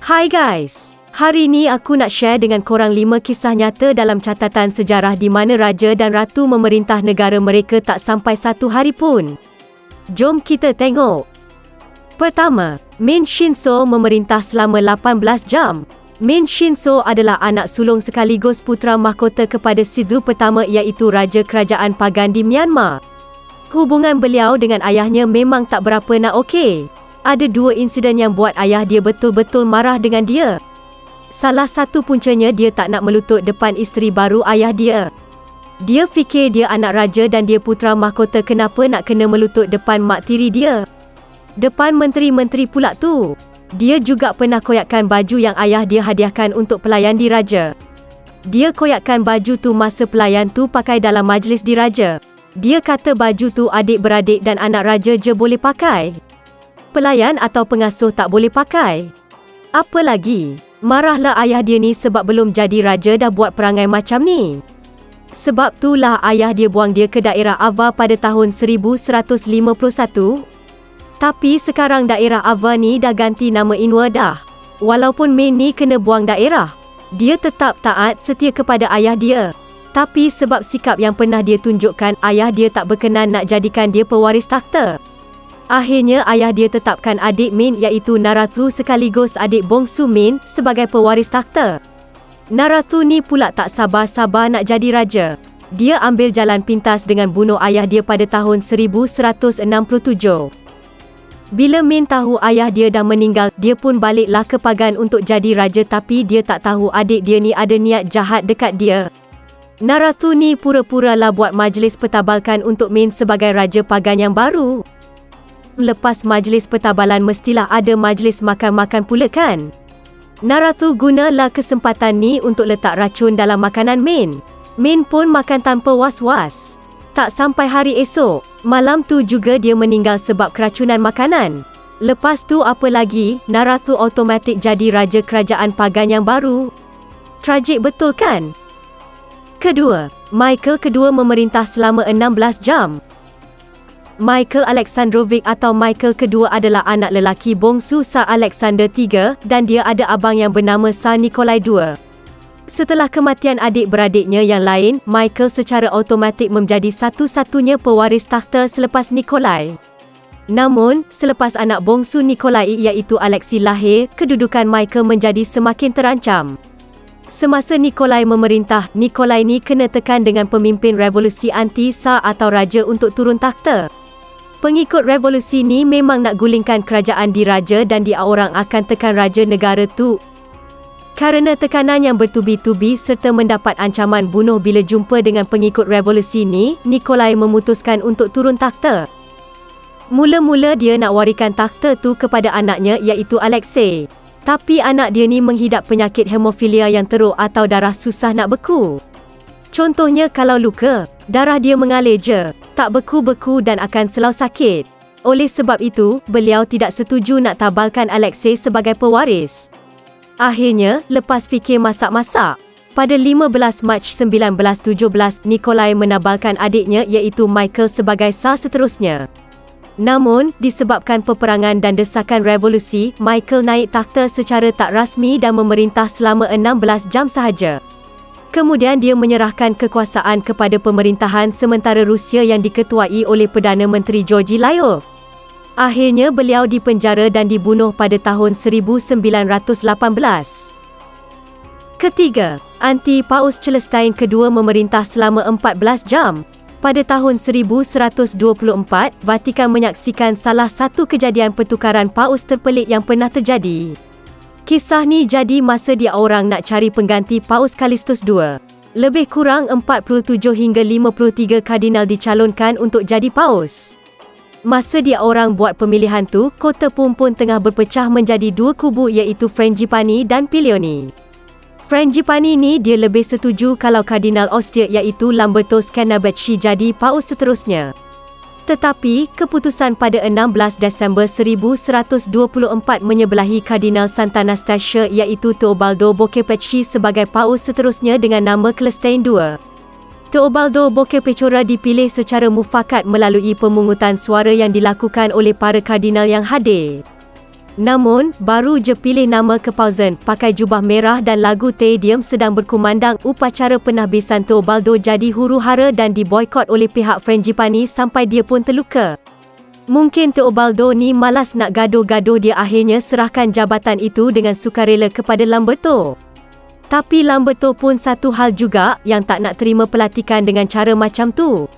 Hai guys, hari ni aku nak share dengan korang 5 kisah nyata dalam catatan sejarah di mana raja dan ratu memerintah negara mereka tak sampai 1 hari pun. Jom kita tengok. Pertama, Min Shinso memerintah selama 18 jam. Min Shinso adalah anak sulung sekaligus putera mahkota kepada Sidhu pertama iaitu Raja Kerajaan Pagan di Myanmar. Hubungan beliau dengan ayahnya memang tak berapa nak okey. Ada 2 insiden yang buat ayah dia betul-betul marah dengan dia. Salah satu puncanya dia tak nak melutut depan isteri baru ayah dia. Dia fikir dia anak raja dan dia putera mahkota, kenapa nak kena melutut depan mak tiri dia. Depan menteri-menteri pula tu. Dia juga pernah koyakkan baju yang ayah dia hadiahkan untuk pelayan di raja. Dia koyakkan baju tu masa pelayan tu pakai dalam majlis di raja. Dia kata baju tu adik-beradik dan anak raja je boleh pakai. Pelayan atau pengasuh tak boleh pakai. Apa lagi? Marahlah ayah dia ni sebab belum jadi raja dah buat perangai macam ni. Sebab itulah ayah dia buang dia ke daerah Ava pada tahun 1151. Tapi sekarang daerah Ava ni dah ganti nama Inwa dah. Walaupun Min ni kena buang daerah, dia tetap taat setia kepada ayah dia. Tapi sebab sikap yang pernah dia tunjukkan, ayah dia tak berkenan nak jadikan dia pewaris takhta. Akhirnya ayah dia tetapkan adik Min iaitu Naratu sekaligus adik bongsu Min sebagai pewaris takhta. Naratu ni pula tak sabar-sabar nak jadi raja. Dia ambil jalan pintas dengan bunuh ayah dia pada tahun 1167. Bila Min tahu ayah dia dah meninggal, dia pun baliklah ke Pagan untuk jadi raja, tapi dia tak tahu adik dia ni ada niat jahat dekat dia. Naratu ni pura-puralah buat majlis pertabalkan untuk Min sebagai raja Pagan yang baru. Lepas majlis pertabalan mestilah ada majlis makan-makan pula kan? Naratu gunalah kesempatan ni untuk letak racun dalam makanan Min. Min pun makan tanpa was-was. Tak sampai hari esok, malam tu juga dia meninggal sebab keracunan makanan. Lepas tu apa lagi, Naratu automatik jadi raja kerajaan Pagan yang baru. Tragik betul kan? Kedua, Michael kedua memerintah selama 16 jam. Michael Alexandrovich atau Michael kedua adalah anak lelaki bongsu Tsar Alexander III dan dia ada abang yang bernama Tsar Nikolai II. Setelah kematian adik-beradiknya yang lain, Michael secara automatik menjadi satu-satunya pewaris takhta selepas Nikolai. Namun, selepas anak bongsu Nikolai iaitu Alexei lahir, kedudukan Michael menjadi semakin terancam. Semasa Nikolai memerintah, Nikolai ni kena tekan dengan pemimpin revolusi anti-Tsar atau raja untuk turun takhta. Pengikut revolusi ni memang nak gulingkan kerajaan di raja dan dia orang akan tekan raja negara tu. Kerana tekanan yang bertubi-tubi serta mendapat ancaman bunuh bila jumpa dengan pengikut revolusi ni, Nikolai memutuskan untuk turun takhta. Mula-mula dia nak warikan takhta tu kepada anaknya iaitu Alexei. Tapi anak dia ni menghidap penyakit hemofilia yang teruk atau darah susah nak beku. Contohnya kalau luka, darah dia mengalir je, tak beku-beku dan akan selalu sakit. Oleh sebab itu, beliau tidak setuju nak tabalkan Alexei sebagai pewaris. Akhirnya, lepas fikir masak-masak, pada 15 Mac 1917, Nikolai menabalkan adiknya iaitu Michael sebagai Tsar seterusnya. Namun, disebabkan peperangan dan desakan revolusi, Michael naik takhta secara tak rasmi dan memerintah selama 16 jam sahaja. Kemudian dia menyerahkan kekuasaan kepada pemerintahan sementara Rusia yang diketuai oleh Perdana Menteri Georgy Lyov. Akhirnya beliau dipenjara dan dibunuh pada tahun 1918. Ketiga, Anti-Paus Celestine kedua memerintah selama 14 jam. Pada tahun 1124, Vatikan menyaksikan salah satu kejadian pertukaran paus terpelik yang pernah terjadi. Kisah ni jadi masa dia orang nak cari pengganti Paus Kalistus II. Lebih kurang 47 hingga 53 kardinal dicalonkan untuk jadi paus. Masa dia orang buat pemilihan tu, kota pun tengah berpecah menjadi 2 kubu iaitu Frangipani dan Pilioni. Frangipani ni dia lebih setuju kalau Kardinal Austere iaitu Lamberto Scanabecchi jadi paus seterusnya. Tetapi, keputusan pada 16 Disember 1124 menyebelahi Kardinal Sant'Anastasia iaitu Teobaldo Boccapecchi sebagai paus seterusnya dengan nama Celestine II. Teobaldo Boccapechora dipilih secara mufakat melalui pemungutan suara yang dilakukan oleh para kardinal yang hadir. Namun, baru je pilih nama Kepauzen, pakai jubah merah dan lagu Stadium sedang berkumandang upacara penahbisan Teobaldo jadi huru-hara dan diboikot oleh pihak Frangipani sampai dia pun terluka. Mungkin Teobaldo ni malas nak gaduh-gaduh, dia akhirnya serahkan jabatan itu dengan sukarela kepada Lamberto. Tapi Lamberto pun satu hal juga yang tak nak terima pelatikan dengan cara macam tu.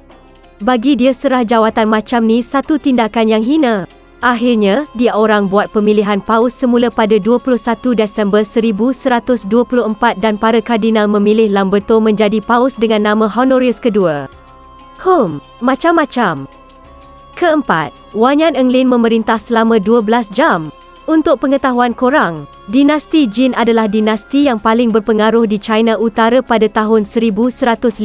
Bagi dia serah jawatan macam ni satu tindakan yang hina. Akhirnya, dia orang buat pemilihan paus semula pada 21 Disember 1124 dan para kardinal memilih Lamberto menjadi paus dengan nama Honorius kedua. Macam-macam. Keempat, Wanyan Englyn memerintah selama 12 jam. Untuk pengetahuan korang, dinasti Jin adalah dinasti yang paling berpengaruh di China Utara pada tahun 1115.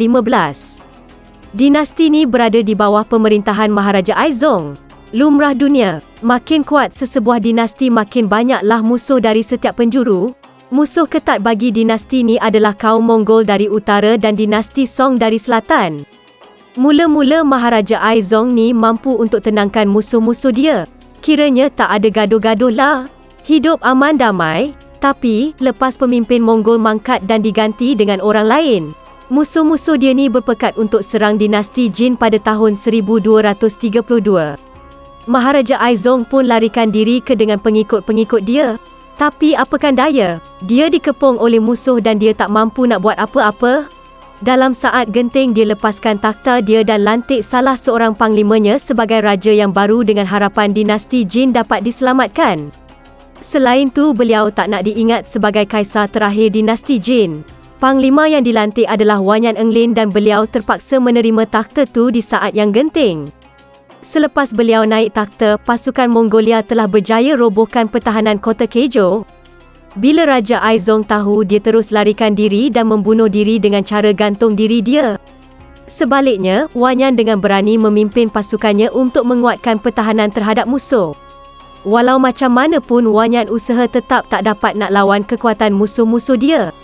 Dinasti ni berada di bawah pemerintahan Maharaja Aizong. Lumrah dunia, makin kuat sesebuah dinasti makin banyaklah musuh dari setiap penjuru. Musuh ketat bagi dinasti ni adalah kaum Mongol dari utara dan dinasti Song dari selatan. Mula-mula Maharaja Aizong ni mampu untuk tenangkan musuh-musuh dia. Kiranya tak ada gaduh-gaduh lah. Hidup aman damai. Tapi, lepas pemimpin Mongol mangkat dan diganti dengan orang lain, musuh-musuh dia ni berpekat untuk serang dinasti Jin pada tahun 1232. Maharaja Aizong pun larikan diri ke dengan pengikut-pengikut dia. Tapi apakan daya, dia dikepung oleh musuh dan dia tak mampu nak buat apa-apa. Dalam saat genting dia lepaskan takhta dia dan lantik salah seorang panglimanya sebagai raja yang baru dengan harapan dinasti Jin dapat diselamatkan. Selain tu beliau tak nak diingat sebagai kaisar terakhir dinasti Jin. Panglima yang dilantik adalah Wanyan Englyn dan beliau terpaksa menerima takhta tu di saat yang genting. Selepas beliau naik takhta, pasukan Mongolia telah berjaya robohkan pertahanan kota Keijo. Bila Raja Aizong tahu, dia terus larikan diri dan membunuh diri dengan cara gantung diri dia. Sebaliknya, Wanyan dengan berani memimpin pasukannya untuk menguatkan pertahanan terhadap musuh. Walau macam mana pun Wanyan usaha tetap tak dapat nak lawan kekuatan musuh-musuh dia.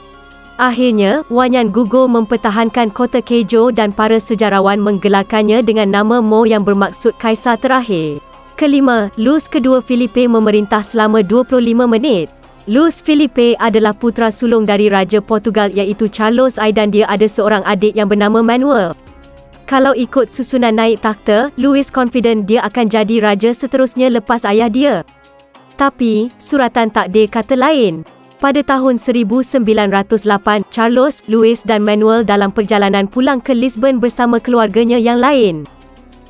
Akhirnya, Wanyan gugur mempertahankan kota Keijo dan para sejarawan menggelarkannya dengan nama Mo yang bermaksud Kaisar Terakhir. Kelima, Luis kedua Filipe memerintah selama 25 menit. Luis Filipe adalah putera sulung dari Raja Portugal iaitu Carlos I dan dia ada seorang adik yang bernama Manuel. Kalau ikut susunan naik takhta, Luis confident dia akan jadi raja seterusnya lepas ayah dia. Tapi, suratan takdir kata lain. Pada tahun 1908, Carlos, Luis dan Manuel dalam perjalanan pulang ke Lisbon bersama keluarganya yang lain.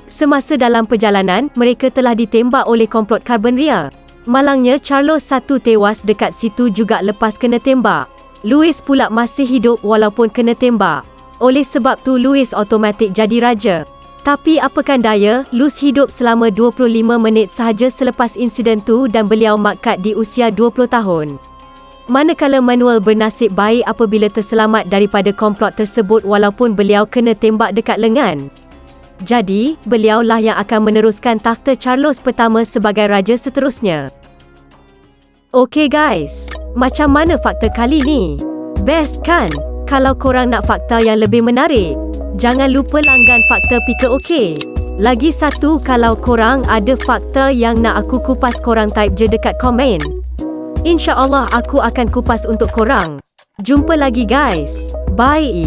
Semasa dalam perjalanan, mereka telah ditembak oleh komplot Carboneria. Malangnya Carlos I tewas dekat situ juga lepas kena tembak. Luis pula masih hidup walaupun kena tembak. Oleh sebab tu Luis automatik jadi raja. Tapi apakan daya, Luis hidup selama 25 menit sahaja selepas insiden tu dan beliau makat di usia 20 tahun. Manakala Manuel bernasib baik apabila terselamat daripada komplot tersebut walaupun beliau kena tembak dekat lengan. Jadi, beliaulah yang akan meneruskan takhta Carlos pertama sebagai raja seterusnya. Okey guys, macam mana fakta kali ni? Best kan? Kalau korang nak fakta yang lebih menarik, jangan lupa langgan Fakta Pika OK. Lagi satu, kalau korang ada fakta yang nak aku kupas, korang type je dekat komen. InsyaAllah aku akan kupas untuk korang. Jumpa lagi guys. Bye.